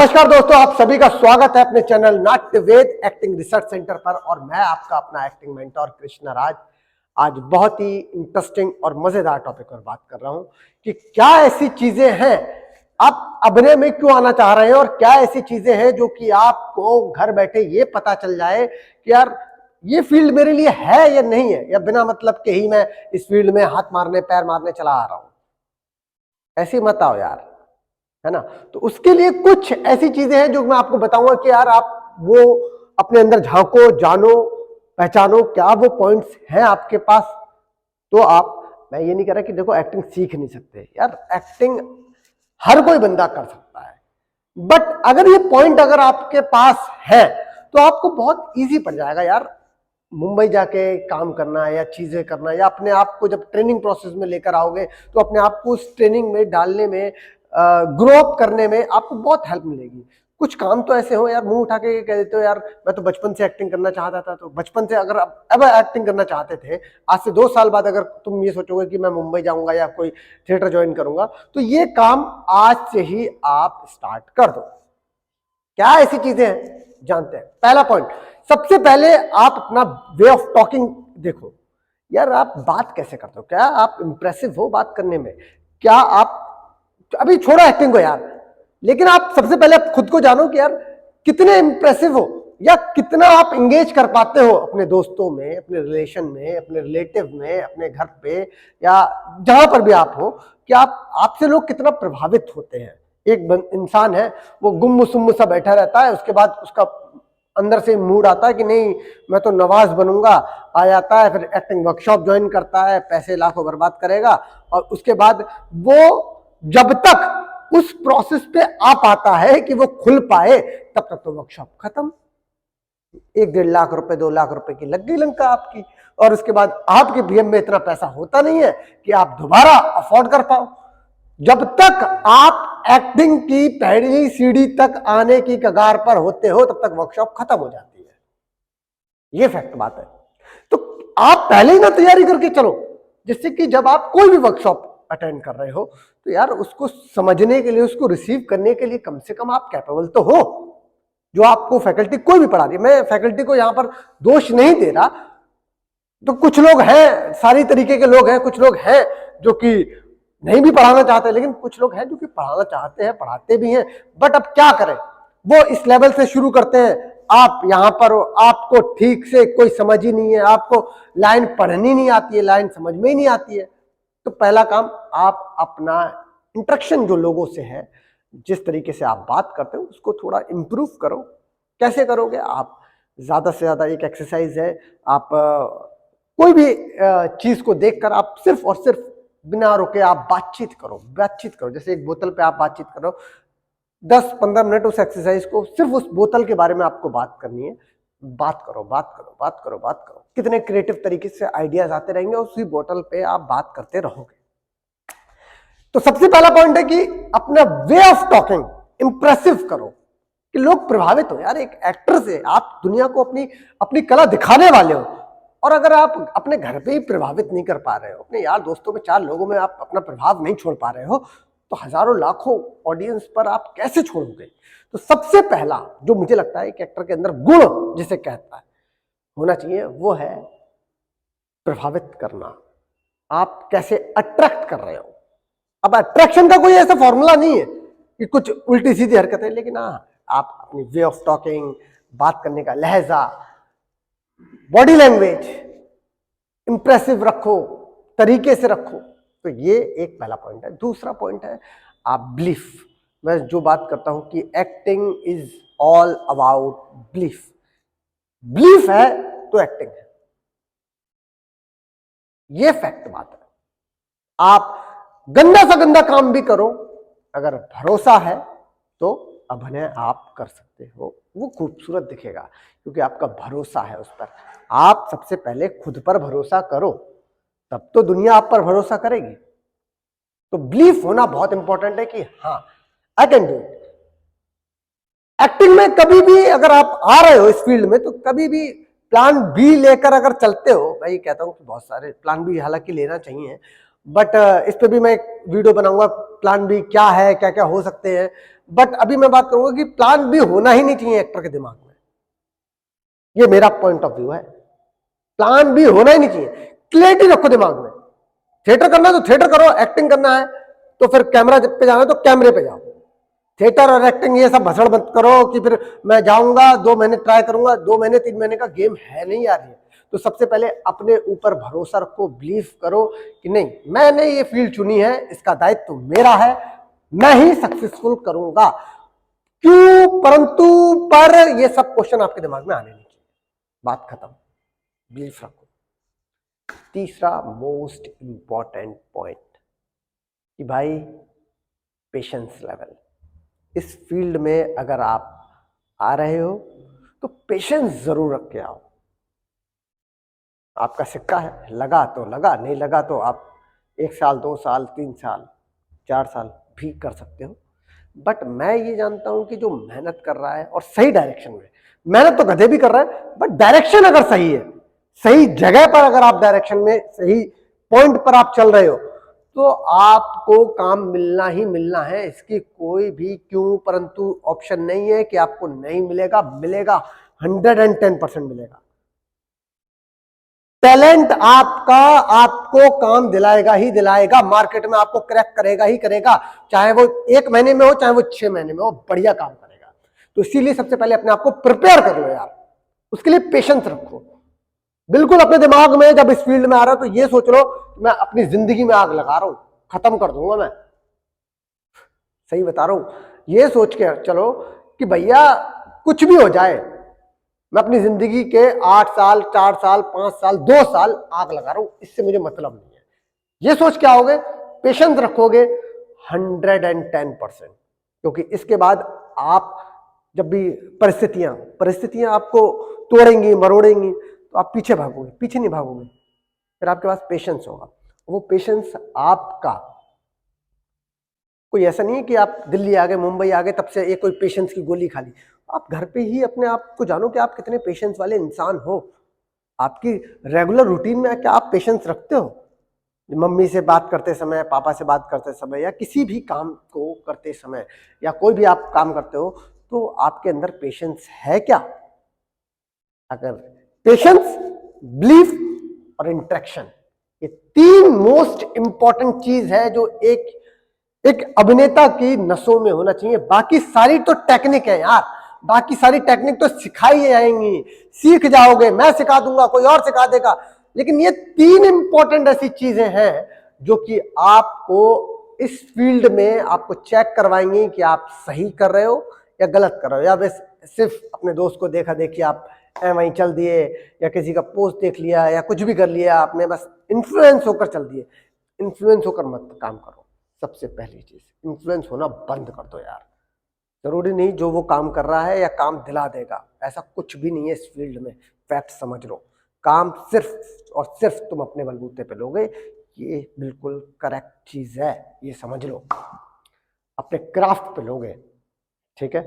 नमस्कार दोस्तों, आप सभी का स्वागत है अपने चैनल नाट्यवेद एक्टिंग रिसर्च सेंटर पर। और मैं आपका अपना एक्टिंग मेंटर कृष्णा राज आज बहुत ही इंटरेस्टिंग और मजेदार टॉपिक पर बात कर रहा हूं कि क्या ऐसी चीजें हैं, आप अभिनय में क्यों आना चाह रहे हैं और क्या ऐसी चीजें हैं जो कि आपको घर बैठे ये पता चल जाए कि यार ये फील्ड मेरे लिए है या नहीं है, या बिना मतलब के ही मैं इस फील्ड में हाथ मारने पैर मारने चला आ रहा हूं। ऐसी मत आओ यार, है ना। तो उसके लिए कुछ ऐसी चीजें हैं जो मैं आपको बताऊंगा कि यार आप वो अपने अंदर झांको, जानो, पहचानो क्या वो पॉइंट्स हैं आपके पास। तो मैं ये नहीं कह रहा कि देखो एक्टिंग सीख नहीं सकते यार, एक्टिंग हर कोई बंदा कर सकता है, बट अगर ये पॉइंट अगर आपके पास है तो आपको बहुत इजी पड़ जाएगा यार मुंबई जाके काम करना या चीजें करना, या अपने आप को जब ट्रेनिंग प्रोसेस में लेकर आओगे तो अपने आप को उस ट्रेनिंग में डालने में, ग्रो अप करने में आपको बहुत हेल्प मिलेगी। कुछ काम तो ऐसे हो यार, मुंह उठा के कह देते हो यार मैं तो बचपन से एक्टिंग करना चाहता था। तो बचपन से अगर अब एक्टिंग करना चाहते थे, आज से 2 साल बाद अगर तुम ये सोचोगे कि मैं मुंबई जाऊंगा या कोई थिएटर ज्वाइन करूंगा, तो ये काम आज से ही आप स्टार्ट कर दो। क्या ऐसी चीजें हैं जानते हैं। पहला पॉइंट, सबसे पहले आप अपना वे ऑफ टॉकिंग देखो। यार आप बात कैसे करते हो, क्या आप इंप्रेसिव हो बात करने में, क्या आप अभी छोड़ो एक्टिंग को यार, लेकिन आप सबसे पहले खुद को जानो कि यार कितने इंप्रेसिव हो या कितना आप इंगेज कर पाते हो अपने दोस्तों में, अपने रिलेशन में, अपने रिलेटिव में, अपने घर पे या जहां पर भी आप हो, कि आपसे लोग कितना प्रभावित होते हैं। एक इंसान है वो गुम्म सुम्म सा बैठा रहता है, उसके बाद उसका अंदर से मूड आता है कि नहीं मैं तो नवाज बनूंगा, आ जाता है, फिर एक्टिंग वर्कशॉप ज्वाइन करता है, पैसे लाखों बर्बाद करेगा, और उसके बाद वो जब तक उस प्रोसेस पे आ पाता है कि वो खुल पाए तब तक तो वर्कशॉप खत्म। 1-1.5 लाख रुपए 2 लाख रुपए की लग गई लंका आपकी, और उसके बाद आपके बीएम में इतना पैसा होता नहीं है कि आप दोबारा अफोर्ड कर पाओ। जब तक आप एक्टिंग की पहली सीढ़ी तक आने की कगार पर होते हो तब तक वर्कशॉप खत्म हो जाती है। ये फैक्ट बात है। तो आप पहले ही ना तैयारी करके चलो, जिससे कि जब आप कोई भी वर्कशॉप अटेंड कर रहे हो तो यार उसको समझने के लिए, उसको रिसीव करने के लिए कम से कम आप कैपेबल तो हो। जो आपको फैकल्टी कोई भी पढ़ा रही है, मैं फैकल्टी को यहां पर दोष नहीं दे रहा, तो कुछ लोग हैं, सारी तरीके के लोग हैं, कुछ लोग हैं जो कि नहीं भी पढ़ाना चाहते, लेकिन कुछ लोग हैं जो कि पढ़ाना चाहते हैं, पढ़ाते भी हैं। बट अब क्या करें, वो इस लेवल से शुरू करते हैं, आप यहां पर हो, आपको ठीक से कोई समझ ही नहीं है, आपको लाइन पढ़नी नहीं आती है, लाइन समझ में ही नहीं आती है। तो पहला काम, आप अपना इंटरेक्शन जो लोगों से है, जिस तरीके से आप बात करते हो उसको थोड़ा इंप्रूव करो। कैसे करोगे आप? ज्यादा से ज्यादा एक एक्सरसाइज है, आप कोई भी चीज को देखकर आप सिर्फ और सिर्फ बिना रुके आप बातचीत करो। जैसे एक बोतल पे आप बातचीत करो, 10-15 मिनट उस एक्सरसाइज को सिर्फ उस बोतल के बारे में आपको बात करनी है। बात करो। कितने क्रिएटिव तरीके से आइडियाज आते रहेंगे, उसी बोतल पे आप बात करते रहोगे। तो सबसे पहला पॉइंट है कि अपना वे ऑफ टॉकिंग इंप्रेसिव करो, कि लोग प्रभावित हो। यार एक एक्टर से आप दुनिया को अपनी कला दिखाने वाले हो, और अगर आप अपने घर पे ही प्रभावित नहीं कर पा रहे हो, अपने यार दोस्तों में 4 लोगों में आप अपना प्रभाव नहीं छोड़ पा रहे हो, तो हजारों लाखों ऑडियंस पर आप कैसे छोड़ोगे? तो सबसे पहला जो मुझे लगता है एक एक्टर के अंदर गुण जिसे कहता है होना चाहिए, वो है प्रभावित करना। आप कैसे अट्रैक्ट कर रहे हो। अब अट्रैक्शन का कोई ऐसा फॉर्मूला नहीं है कि कुछ उल्टी सीधी हरकतें, लेकिन हाँ आप अपनी वे ऑफ टॉकिंग, बात करने का लहजा, बॉडी लैंग्वेज इंप्रेसिव रखो, तरीके से रखो। तो ये एक पहला पॉइंट है। दूसरा पॉइंट है आप बिलीफ। मैं जो बात करता हूं कि acting is all about belief. Belief है तो एक्टिंग है, ये फैक्ट बात है। आप गंदा सा गंदा काम भी करो, अगर भरोसा है तो अभिनय आप कर सकते हो, वो खूबसूरत दिखेगा क्योंकि आपका भरोसा है उस पर। आप सबसे पहले खुद पर भरोसा करो, तब तो दुनिया आप पर भरोसा करेगी। तो बिलीफ होना बहुत इंपॉर्टेंट है कि हाँ I can do it. Acting में कभी भी अगर आप आ रहे हो इस फील्ड में, तो कभी भी प्लान बी लेकर अगर चलते हो, मैं ये कहता हूं कि बहुत सारे प्लान बी हालांकि लेना चाहिए, बट इस पे भी मैं एक वीडियो बनाऊंगा, प्लान बी क्या है, क्या क्या हो सकते हैं। बट अभी मैं बात करूंगा कि प्लान भी होना ही नहीं चाहिए एक्टर के दिमाग में। ये मेरा पॉइंट ऑफ व्यू है। प्लान भी होना ही नहीं चाहिए, क्लियरिटी रखो दिमाग में। थिएटर करना है तो थिएटर करो, एक्टिंग करना है तो फिर कैमरा पे जाना है तो कैमरे पे जाओ। थिएटर और एक्टिंग ये सब भसड़ मत करो कि फिर मैं जाऊंगा 2 महीने ट्राई करूंगा, 2 महीने 3 महीने का गेम है नहीं यार ये। तो सबसे पहले अपने ऊपर भरोसा रखो, बिलीव करो कि नहीं मैंने ये फील्ड चुनी है, इसका दायित्व मेरा है, मैं ही सक्सेसफुल करूंगा। क्यों परंतु पर ये सब क्वेश्चन आपके दिमाग में आने नहीं चाहिए। बात खत्म, बिलीव रखो। तीसरा मोस्ट इंपॉर्टेंट पॉइंट कि भाई पेशेंस लेवल। इस फील्ड में अगर आप आ रहे हो तो पेशेंस जरूर रख के आओ। आपका सिक्का है, लगा तो लगा, नहीं लगा तो आप 1 साल 2 साल 3 साल 4 साल भी कर सकते हो। बट मैं ये जानता हूं कि जो मेहनत कर रहा है और सही डायरेक्शन में, मेहनत तो गधे भी कर रहा है बट डायरेक्शन अगर सही है, सही जगह पर अगर आप डायरेक्शन में सही पॉइंट पर आप चल रहे हो तो आपको काम मिलना ही मिलना है। इसकी कोई भी क्यों परंतु ऑप्शन नहीं है कि आपको नहीं मिलेगा, मिलेगा 110% मिलेगा। टैलेंट आपका आपको काम दिलाएगा ही दिलाएगा, मार्केट में आपको क्रैक करेगा ही करेगा, चाहे वो 1 महीने में हो चाहे वो 6 महीने में हो, बढ़िया काम करेगा। तो इसीलिए सबसे पहले अपने आप को प्रिपेयर कर लो यार, उसके लिए पेशेंस रखो। बिल्कुल अपने दिमाग में जब इस फील्ड में आ रहा हो तो ये सोच लो मैं अपनी जिंदगी में आग लगा रहा हूं, खत्म कर दूंगा मैं। सही बता रहा हूं, ये सोच के चलो कि भैया कुछ भी हो जाए, मैं अपनी जिंदगी के 8 साल 4 साल 5 साल 2 साल आग लगा रहा हूं, इससे मुझे मतलब नहीं है। ये सोच के आओगे, पेशेंस रखोगे 110%। क्योंकि इसके बाद आप जब भी परिस्थितियां आपको तोड़ेंगी मरोड़ेंगी तो आप पीछे भागोगे, पीछे नहीं भागोगे, फिर आपके पास पेशेंस होगा। वो पेशेंस आपका कोई ऐसा नहीं है कि आप दिल्ली आ गए मुंबई आ गए तब से एक कोई पेशेंस की गोली खा ली। आप घर पे ही अपने आप को जानो कि आप कितने पेशेंस वाले इंसान हो। आपकी रेगुलर रूटीन में क्या आप पेशेंस रखते हो? मम्मी से बात करते समय, पापा से बात करते समय, या किसी भी काम को करते समय, या कोई भी आप काम करते हो तो आपके अंदर पेशेंस है क्या? अगर पेशेंस, बिलीफ और इंटरेक्शन, ये 3 मोस्ट इंपॉर्टेंट चीज है जो एक अभिनेता की नसों में होना चाहिए। बाकी सारी तो टेक्निक है यार, बाकी सारी टेक्निक तो सिखाई जाएंगी, सीख जाओगे, मैं सिखा दूंगा, कोई और सिखा देगा। लेकिन ये 3 इंपॉर्टेंट ऐसी चीजें हैं जो कि आपको इस फील्ड में आपको चेक करवाएंगी कि आप सही कर रहे हो या गलत कर रहे हो, या बस सिर्फ अपने दोस्त को देखा देखी आप वहीं चल दिए, या किसी का पोस्ट देख लिया, या कुछ भी कर लिया आपने, बस इन्फ्लुएंस होकर चल दिए। इन्फ्लुएंस होकर मत काम करो। सबसे पहली चीज, इन्फ्लुएंस होना बंद कर दो यार। जरूरी नहीं जो वो काम कर रहा है या काम दिला देगा, ऐसा कुछ भी नहीं है इस फील्ड में। फैक्ट समझ लो, काम सिर्फ और सिर्फ तुम अपने बलबूते पे लोगे, ये बिल्कुल करेक्ट चीज है, ये समझ लो। अपने क्राफ्ट पे लोगे, ठीक है।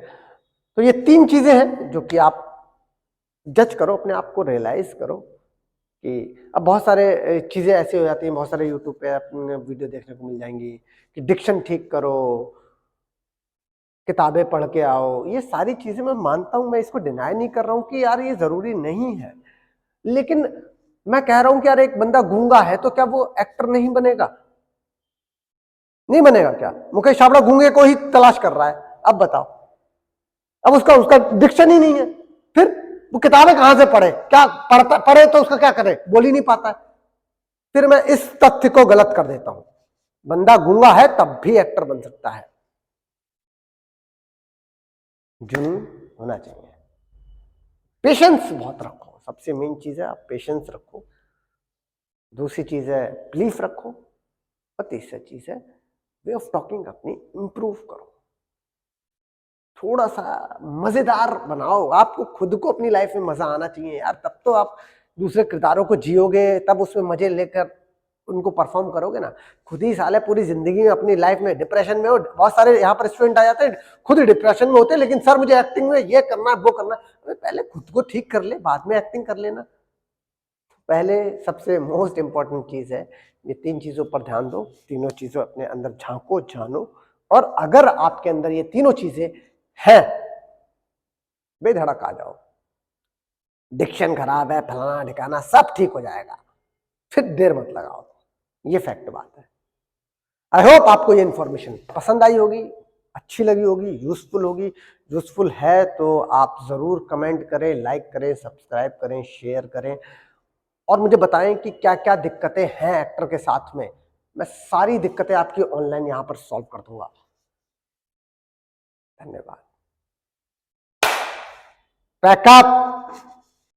तो ये 3 चीजें हैं जो कि आप जज करो, अपने आप को रियलाइज करो कि अब बहुत सारे चीजें ऐसी हो जाती हैं, बहुत सारे यूट्यूब पे अपने वीडियो देखने को मिल जाएंगी कि डिक्शन ठीक करो, किताबें पढ़ के आओ। ये सारी चीजें मैं मानता हूं, मैं इसको डिनाई नहीं कर रहा हूं कि यार ये जरूरी नहीं है, लेकिन मैं कह रहा हूं कि यार एक बंदा गूंगा है तो क्या वो एक्टर नहीं बनेगा? नहीं बनेगा क्या? मुकेश छाबड़ा गूंगे को ही तलाश कर रहा है, अब बताओ। अब उसका डिक्शन ही नहीं है, फिर वो किताबें कहां से पढ़े? क्या पढ़े तो उसका क्या करे? बोल ही नहीं पाता है। फिर मैं इस तथ्य को गलत कर देता हूं, बंदा गूंगा है तब भी एक्टर बन सकता है। जुनून होना चाहिए, पेशेंस बहुत रखो, सबसे मेन चीज है आप पेशेंस रखो। दूसरी चीज है बिलीफ रखो, और तीसरी चीज है वे ऑफ टॉकिंग अपनी इंप्रूव करो, थोड़ा सा मजेदार बनाओ। आपको खुद को अपनी लाइफ में मजा आना चाहिए यार, तब तो आप दूसरे किरदारों को जियोगे, तब उसमें मजे लेकर उनको परफॉर्म करोगे ना। खुद ही साले पूरी जिंदगी में अपनी लाइफ में डिप्रेशन में हो। बहुत सारे यहाँ पर स्टूडेंट आ जाते हैं खुद डिप्रेशन में होते हैं, लेकिन सर मुझे एक्टिंग में ये करना है वो करना है। पहले खुद को ठीक कर ले, बाद में एक्टिंग कर लेना। पहले सबसे मोस्ट इंपॉर्टेंट चीज है, ये 3 चीजों पर ध्यान दो, तीनों चीजों अपने अंदर झांको, जानो और अगर आपके अंदर ये तीनों चीजें हैं, बेधड़क आ जाओ। डिक्शन खराब है, फलाना ठिकाना, सब ठीक हो जाएगा, फिर देर मत लगाओ। ये फैक्ट बात है। आई होप आपको ये इंफॉर्मेशन पसंद आई होगी, अच्छी लगी होगी, यूजफुल होगी। यूजफुल है तो आप जरूर कमेंट करें, लाइक करें, सब्सक्राइब करें, शेयर करें और मुझे बताएं कि क्या क्या दिक्कतें हैं एक्टर के साथ में। मैं सारी दिक्कतें आपकी ऑनलाइन यहां पर सॉल्व कर दूंगा। धन्यवाद। पैकअप।